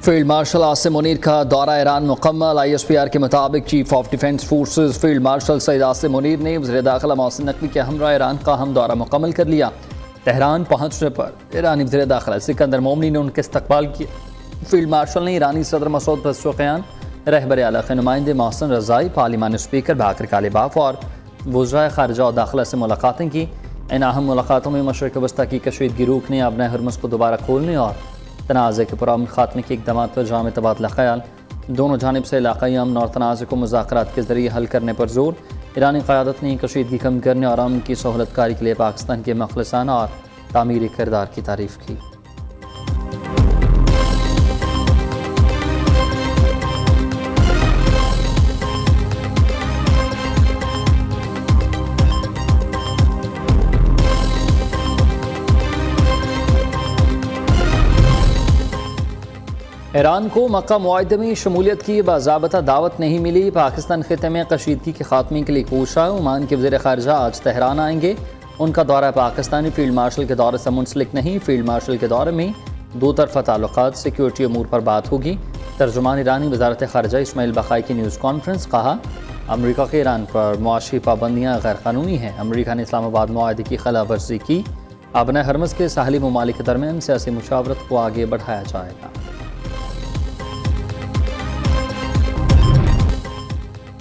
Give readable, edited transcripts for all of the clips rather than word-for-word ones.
Field marshal Asim Munir का दौरा Iran मुकम्मल। ISPR के मुताबिक chief of defence forces field marshal Syed Asim Munir ने वज़ीर दाखिला मोहसिन नकवी के हमरा ईरान का हम दौरा मुकम्मल कर लिया। तेहरान पहुँचने पर ईरानी वज़ीर दाखिला सिकंदर मोमनी ने उनके इस्तकबाल किया। फील्ड मार्शल ने ईरानी सदर मसूद पज़ेश्कियान, रहबर आला के नुमाइंदे मोहसिन रज़ाई, पार्लिमानी स्पीकर बाकर कालिबाफ और वज़राए ख़ारिजा और दाखिला से मुलाकातें की। इन अहम मुलाकातों में मशरिक़ वस्ता की कशीदगी रोकने, अपना हरमस को दोबारा खोलने और तनाज़े के पुरअमन खात्मे के इक़दाम पर जाम तबादला ख़याल, दोनों जानिब से इलाक़ाई अमन और तनाज़े को मुज़ाकरात के ज़रिए हल करने पर जोर। ईरानी क़यादत ने कशीदगी कम करने और अमन की सहूलतकारी के लिए पाकिस्तान के मुख़लिसाना और तामीरी किरदार की तारीफ़ की। ईरान को मक्का मुआहदे में शमूलियत की बाज़ाबता दावत नहीं मिली। पाकिस्तान ख़ित्ते में कशीदगी के खात्मे के लिए कोशा। ओमान के वज़ीर ख़ारिजा आज तेहरान आएंगे। उनका दौरा पाकिस्तानी फील्ड मार्शल के दौरे से मुंसलिक नहीं। फील्ड मार्शल के दौरे में दो तरफ़ा ताल्लुकात, सिक्योरिटी अमूर पर बात होगी। तर्जुमान ईरानी वज़ारत ख़ारिजा इस्माइल बक़ाई की न्यूज़ कॉन्फ्रेंस, कहा अमरीका के ईरान पर मुआशी पाबंदियाँ गैर कानूनी हैं। अमरीका ने इस्लामाबाद मुआहदे की खिलाफ वर्जी की। अपने हरमस के साहली ममालिक के दरमियान सियासी मुशावरत को आगे बढ़ाया जाएगा।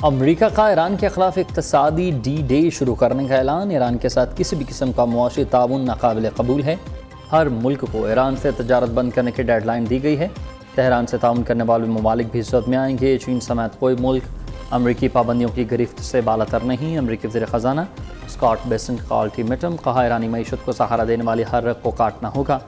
अमरीका का ईरान के खिलाफ इक़्तिसादी D-Day शुरू करने का ऐलान। ईरान के साथ किसी भी किस्म का मुआशी ताउन नाकाबिल कबूल है। हर मुल्क को ईरान से तजारत बंद करने की डेडलाइन दी गई है। तेहरान से ताउन करने वाले ममालिक भी जद में आएंगे। चीन समेत कोई मुल्क अमरीकी पाबंदियों की गिरफ्त से बालातर नहीं। अमरीकी वज़ीर ख़जाना स्कॉट बेसेंट का अल्टीमेटम, कहा ईरानी मईशत को सहारा देने वाली हर रग को काटना होगा।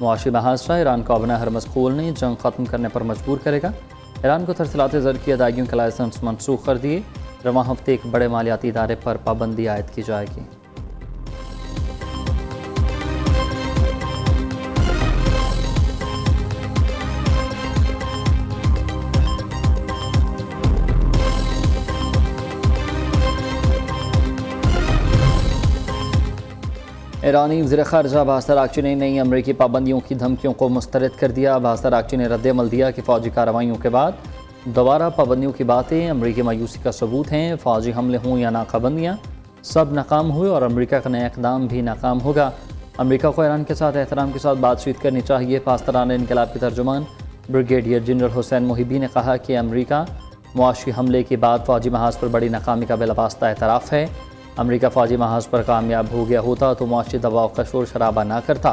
मुआशी महासरा ईरान को अपना हरमस खोलने, जंग ख़त्म करने पर मजबूर करेगा। ईरान को तरसलात ज़र की अदायगियों के लाइसेंस मनसूख कर दिए। रवां हफ्ते एक बड़े मालियाती इदारे पर पाबंदी आयद की जाएगी। ईरानी वज़ीर ख़ारिजा अब्बास अराग़ची ने नई अमरीकी पाबंदियों की धमकियों को मुस्तरद कर दिया। अब्बास अराग़ची ने रद्द-ए-अमल दिया कि फ़ौजी कार्रवाइयों के बाद दोबारा पाबंदियों की बातें अमरीकी मायूसी का सबूत हैं। फ़ौजी हमले हों या नाकाबंदियाँ, सब नाकाम हुए और अमरीका का नया इक़दाम भी नाकाम होगा। अमरीका को ईरान के साथ एहतराम के साथ बातचीत करनी चाहिए। पाकिस्तान इनकलाब के तर्जुमान ब्रिगेडियर जनरल हुसैन मोहिबी ने कहा कि अमरीका मुआशी हमले के बाद फ़ौजी महाज पर बड़ी नाकामी का बिलावास्ता एतराफ़ है। अमरीका फ़ौजी महाज पर कामयाब हो गया होता तो मुआशी दबाव का शोर शराबा ना करता।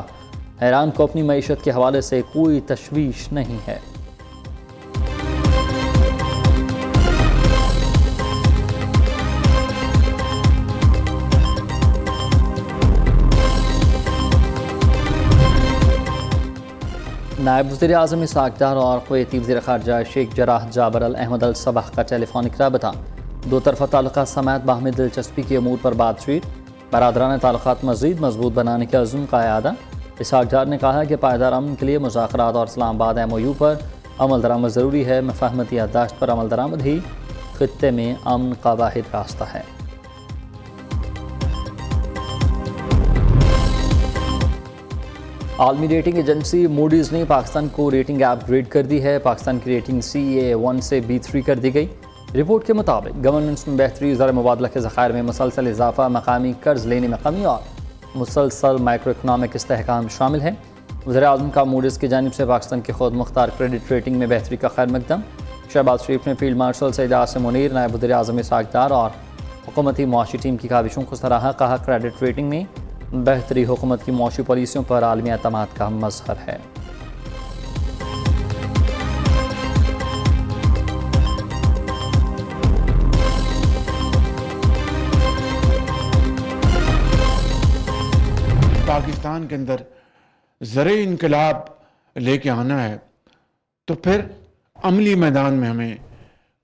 ईरान को अपनी मईशत के हवाले से कोई तशवीश नहीं है। नायब वज़ीर आज़म इसहाक़ डार और कुवैती वज़ीर ख़ारिजा शेख जराह जाबर अल अहमद अल सबह का टेलीफोनिक रबता, दो तरफ़ा ताल्लुकात समेत बाहमी दिलचस्पी के अमूर पर बातचीत, बरादराना ताल्लुकात मज़ीद मजबूत बनाने के अज़्म का इआदा। इसहाक़ डार ने कहा कि पायदार अमन के लिए मुज़ाकरात और इस्लामाबाद MOU पर अमल दरामद ज़रूरी है। मफ़ाहमती याददाश्त पर अमल दरामद ही ख़ित्ते में अमन का वाहिद रास्ता है। आलमी रेटिंग एजेंसी मूडीज़ ने पाकिस्तान को रेटिंग अपग्रेड कर दी है। पाकिस्तान की रेटिंग CA1 से B3 कर दी गई। रिपोर्ट के मुताबिक गवर्नेंस में बेहतरी, ज़र मुबादला के ज़खायर में मुसलसल इजाफा, मकामी कर्ज लेने में कमी और मुसलसल माइक्रो इकनॉमिक इस्तेहकाम शामिल है। वज़ीर आज़म का मूडीज़ की जानिब से पाकिस्तान की खुद मुख्तार क्रेडिट रेटिंग में बेहतरी का खैर मकदम। शहबाज शरीफ ने फील्ड मार्शल सईद आसिम मुनीर, नायब वज़ीर आज़म इसहाक़ डार और हुकूमती मुआशी टीम की काविशों को सराहा। कहा क्रेडिट रेटिंग में बेहतरी हुकूमत की मुआशी पॉलिसियों पर आलमी एतमाद का मज़हर है। पाकिस्तान के अंदर ज़र इनकलाब लेके आना है तो फिर अमली मैदान में हमें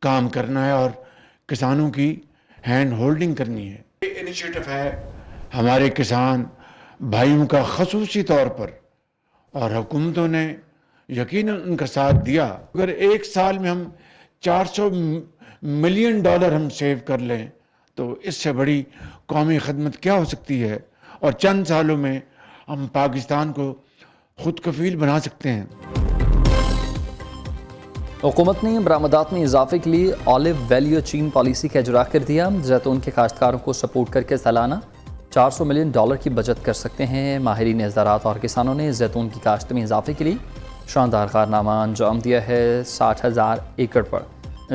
काम करना है और किसानों की हैंड होल्डिंग करनी है। ये इनिशिएटिव है हमारे किसान भाइयों का ख़ुसूसी तौर पर, और हुकूमतों ने यकीनन उनका साथ दिया। अगर एक साल में हम $400 मिलियन हम सेव कर लें तो इससे बड़ी कौमी खदमत क्या हो सकती है, और चंद सालों में हम पाकिस्तान को खुद कफील बना सकते हैं। हुकूमत ने बरामदात में इजाफे के लिए ऑलिव वैल्यू चीन पॉलिसी का इजरा कर दिया। जैतून के काश्तकारों को सपोर्ट करके सालाना $400 मिलियन की बचत कर सकते हैं। माहिरीन ज़राअत और किसानों ने जैतून की काश्त में इजाफे के लिए शानदार कारनामा अंजाम दिया है। 60,000 एकड़ पर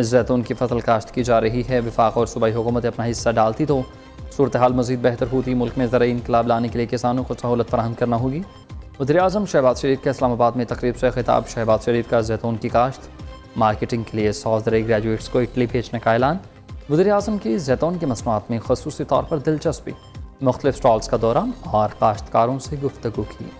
जैतून की फसल काश्त की जा रही है। वफाक और सूबाई हुकूमत अपना हिस्सा डालती तो सूरत हाल मज़ीद बेहतर होती। मुल्क में ज़राई इनकलाब लाने के लिए किसानों को सहूलत फराहम करना होगी। वज़ीर-ए-आज़म शहबाज शरीफ का इस्लामाबाद में तकरीब से खिताब। शहबाज शरीफ का जैतून की काश्त मार्केटिंग के लिए 100 ज़राई ग्रेजुएट्स को इटली भेजने का ऐलान। वज़ीर-ए-आज़म की जैतून की मसनूआत में ख़ुसूसी तौर पर दिलचस्पी, मुख्तलिफ स्टॉल्स का दौरा और काश्तकारों से गुफ्तगू की।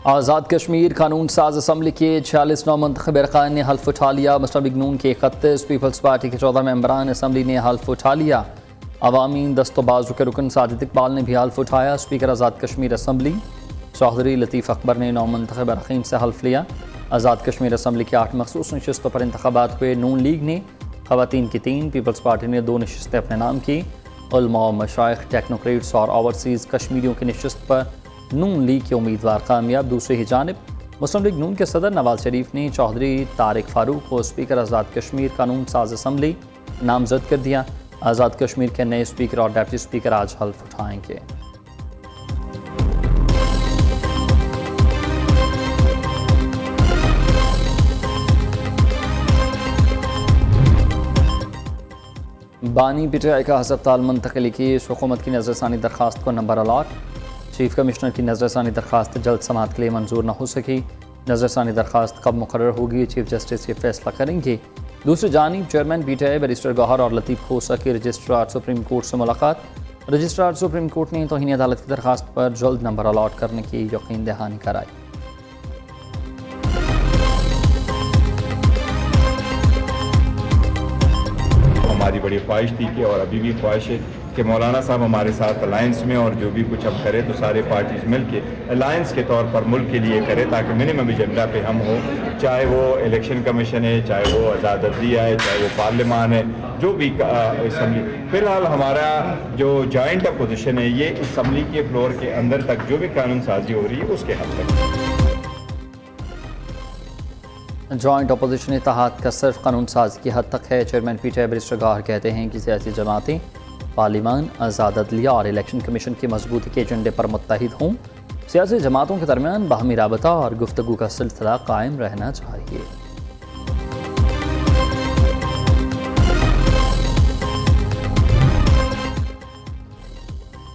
आज़ाद कश्मीर कानून साज असम्बली के 46 नौमंतखब अरकान ने हल्फ उठा लिया। मुस्लिम लीग नून के 31, पीपल्स पार्टी के 14 मेंबरान असम्बली ने हल्फ उठा लिया। अवामी दस्तोबाजू के रुकन साजिद इकबाल ने भी हल्फ उठाया। स्पीकर आज़ाद कश्मीर असम्बली चौधरी लतीफ़ अकबर ने नौमंतखब अरकान से हल्फ लिया। आज़ाद कश्मीर असम्बली की 8 मखसूस नशिस्तों पर इंतखाबात हुए। नून लीग ने ख़वातीन की 3, पीपल्स पार्टी ने 2 नशिस्तें अपने नाम की। उलमा, मशाइख, टेक्नोक्रेट्स और ओवरसीज़ कश्मीरियों की नशिस्त पर नून लीग के उम्मीदवार कामयाब। दूसरी ही जानिब मुस्लिम लीग नून के सदर नवाज शरीफ ने चौधरी तारिक फारूक को स्पीकर आज़ाद कश्मीर कानून साज असम्बली नामजद कर दिया। आज़ाद कश्मीर के नए स्पीकर और डेप्टी स्पीकर आज हल्फ उठाएंगे। बानी पीटीआई का हस्पताल मुंतकिली की हुकूमत की नजरसानी दरख्वास्त को नंबर अलॉट। चीफ कमिश्नर की नजरसानी दरख्वास्त जल्द समाअत के लिए मंजूर न हो सकी। नजरसानी दरख्वास्त कब मुकर्रर होगी, चीफ जस्टिस ये फैसला करेंगे। दूसरी जानिब चेयरमैन पीटीआई बैरिस्टर गौहर और लतीफ़ खोसा की रजिस्ट्रार सुप्रीम कोर्ट से मुलाकात। रजिस्ट्रार सुप्रीम कोर्ट ने तौहीन अदालत की दरख्वास्त पर जल्द नंबर अलॉट करने की यकीन दहानी कराई। हमारी बड़ी ख्वाहिश थी कि और अभी भी ख्वाहिश है कि मौलाना साहब हमारे साथ अलायंस में और जो भी कुछ अब करें तो सारे पार्टीज मिल के अलायंस के तौर पर मुल्क के लिए करें ताकि मिनिमम एजेंडा पे हम हो, चाहे वो इलेक्शन कमीशन है, चाहे वो आज़ाद अदलिया है, चाहे वो पार्लियामान है, जो भी असम्बली। फिलहाल हमारा जो जॉइंट अपोजिशन है ये असम्बली के फ्लोर के अंदर तक जो भी कानून साजी हो रही है उसके हद तक। जॉइंट अपोजिशन इत्तेहाद का सिर्फ कानून साजी की हद तक है। चेयरमैन पीटीआई बैरिस्टर गौहर कहते हैं कि सियासी जमातें पार्लियामान, आज़ाद अदलिया और इलेक्शन कमीशन की मजबूती के एजेंडे पर मुत्तहिद हों। सियासी जमातों के दरमियान बाहमी राबता और गुफ्तगू का सिलसिला कायम रहना चाहिए।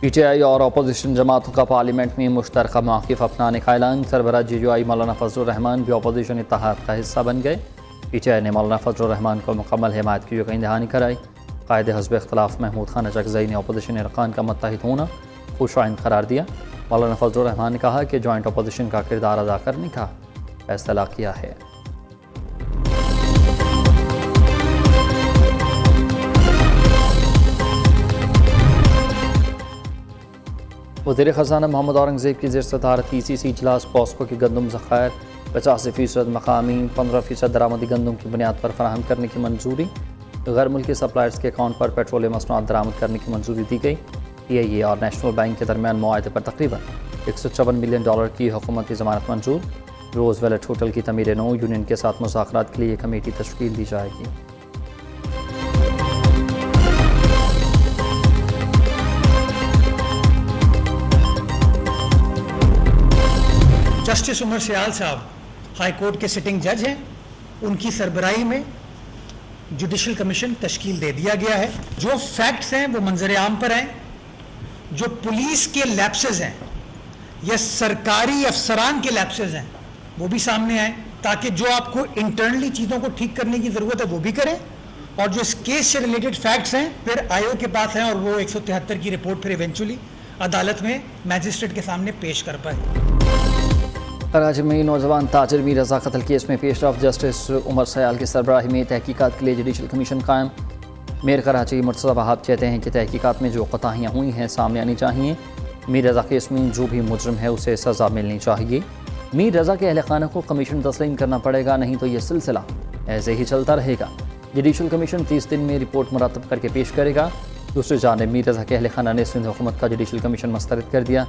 पीटीआई और अपोजिशन जमातों का पार्लियामेंट में मुश्तरका मौक़िफ़ अपनाने का ऐलान। सरबराह जीजोआई मौलाना फजलुर रहमान भी अपोजिशन इत्तेहाद का हिस्सा बन गए। पीटीआई ने मौलाना फजलुर रहमान को मुकम्मल हिमायत की यकीन दहानी कराई। कायदे हज़्ब इख्तिलाफ महमूद खान अचकज़ई ने अपोजिशन अरकान का मुत्तहिद होना खुशआइंद करार दिया। मौलाना फजलुर रहमान ने कहा कि जॉइंट अपोजिशन का किरदार अदा करने का फैसला किया है। वज़ीर ख़ज़ाना मोहम्मद औरंगज़ेब की ज़ेर सदारत ECC इजलास। पॉस्को की गंदम ज़ख़ायर 85% मकामी, 15% दरामदी गंदम की बुनियाद पर फराहम करने की मंजूरी। गैर मुल्की सप्लायर्स के अकाउंट पर पेट्रोलियम मसनूआत दरामद करने की मंजूरी दी गई। PIA और नेशनल बैंक के दरमियान मुआहदे पर तकरीबन $154 मिलियन की हुकूमती ज़मानत मंजूर। रोज़ वेलेट होटल की तमीर नौ। यूनियन के साथ मुज़ाकरात के लिए कमेटी तश्कील दी जाएगी। जस्टिस उमर सियाल साहब हाई कोर्ट के सिटिंग जज हैं, उनकी सरबराही में जुडिशल कमीशन तश्कील दे दिया गया है। जो फैक्ट्स हैं वो मंजर आम पर हैं, जो पुलिस के लैप्सेस हैं या सरकारी अफसरान के लैप्सेस हैं वो भी सामने आए, ताकि जो आपको इंटरनली चीज़ों को ठीक करने की ज़रूरत है वो भी करें, और जो इस केस से रिलेटेड फैक्ट्स हैं फिर आयोग के पास हैं और वो 173 की रिपोर्ट फिर इवेंचुअली अदालत में मैजिस्ट्रेट के सामने पेश कर पाए। कराची में नौजवान ताजिर मीर रज़ा कत्ल केस में पेशरफ। जस्टिस उमर सयाल की सरबराही में तहकीकात के लिए जुडिशल कमीशन कायम। मेयर कराची मुर्तज़ा वहाब कहते हैं कि तहकीकात में जो कोताहियाँ हुई हैं सामने आनी चाहिए। मीर रज़ा केस में जो भी मुजरिम है उसे सज़ा मिलनी चाहिए। मीर रज़ा के अहल खाना को कमीशन तस्लीम करना पड़ेगा, नहीं तो ये सिलसिला ऐसे ही चलता रहेगा। जुडिशल कमीशन 30 दिन में रिपोर्ट मुरतब करके पेश करेगा। दूसरी जानिब मीर रज़ा के अहल खाना ने सिंध हुकूमत का जुडिशल कमीशन मुस्तरद कर दिया।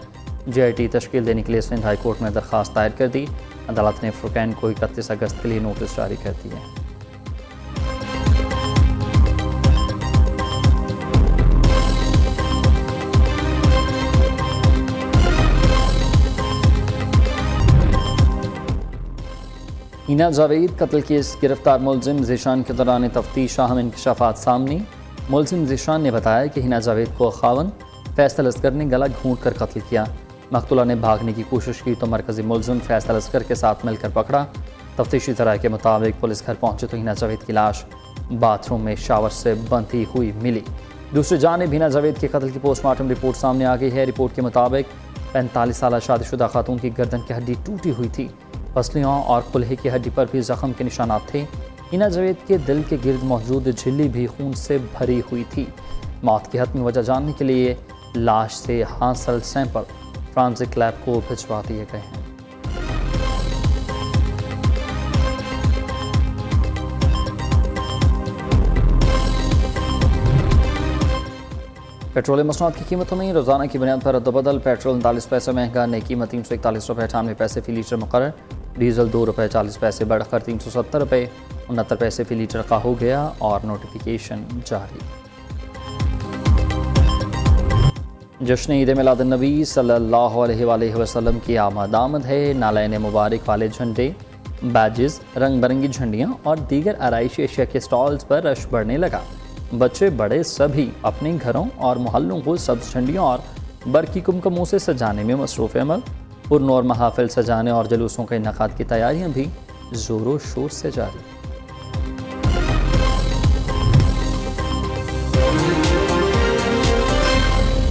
JIT तश्कील देने के लिए सिंध हाई कोर्ट में दरख्वास्त दायर कर दी। अदालत ने फुरकैन को 31 अगस्त के लिए नोटिस जारी कर दिए। हिना जावेद कत्ल केस गिरफ्तार मुलजिम ज़ीशान के दौरान तफ्तीश अहम इंकशाफात सामने। मुलजिम ज़ीशान ने बताया कि हिना जावेद को खावन फैसल असगर ने गला घूंट कर कत्ल किया। मकतूला ने भागने की कोशिश की तो मरकजी मुलजिम फैसल असगर के साथ मिलकर पकड़ा। तफ्तीशी ज़राए के मुताबिक पुलिस घर पहुंचे तो हिना जावेद की लाश बाथरूम में शावर से बंधी हुई मिली। दूसरी जानिब हिना जावेद के कत्ल की पोस्टमार्टम रिपोर्ट सामने आ गई है। रिपोर्ट के मुताबिक 45 साल शादीशुदा खातून की गर्दन की हड्डी टूटी हुई थी। पसलियों और कुल्हे की हड्डी पर भी जख्म के निशानात थे। हिना जावेद के दिल के गिर्द मौजूद झिल्ली भी खून से भरी हुई थी। मौत की हतमी वजह जानने के लिए लाश से हासिल सैंपल फ्रांसिक लैब को भिजवा दिए गए हैं। पेट्रोलियम मसनूआत की कीमतों में रोज़ाना की बुनियाद पर रद्दबदल। पेट्रोल 39 पैसे महंगा, नई कीमत 341 रुपये 98 पैसे फ़ी लीटर मुकर्रर। डीजल 2 रुपये 40 पैसे बढ़कर 370 रुपये 69 पैसे फ़ी लीटर का हो गया और नोटिफिकेशन जारी। जश्न ईद मिलादुन्नबी सल्लल्लाहु अलैहि वसल्लम की आमद है। नालैन मुबारक वाले झंडे, बैजेस, रंग बिरंगी झंडियाँ और दीगर आराइशी अशिया के स्टॉल्स पर रश बढ़ने लगा। बच्चे बड़े सभी अपने घरों और मोहल्लों को सब्ज झंडियों और बरकी कुमकुमों से सजाने में मसरूफ़ अमल। पुरनूर महाफिल सजाने और जुलूसों के इनेकाद की तैयारियां भी ज़ोरों शोर से जारी।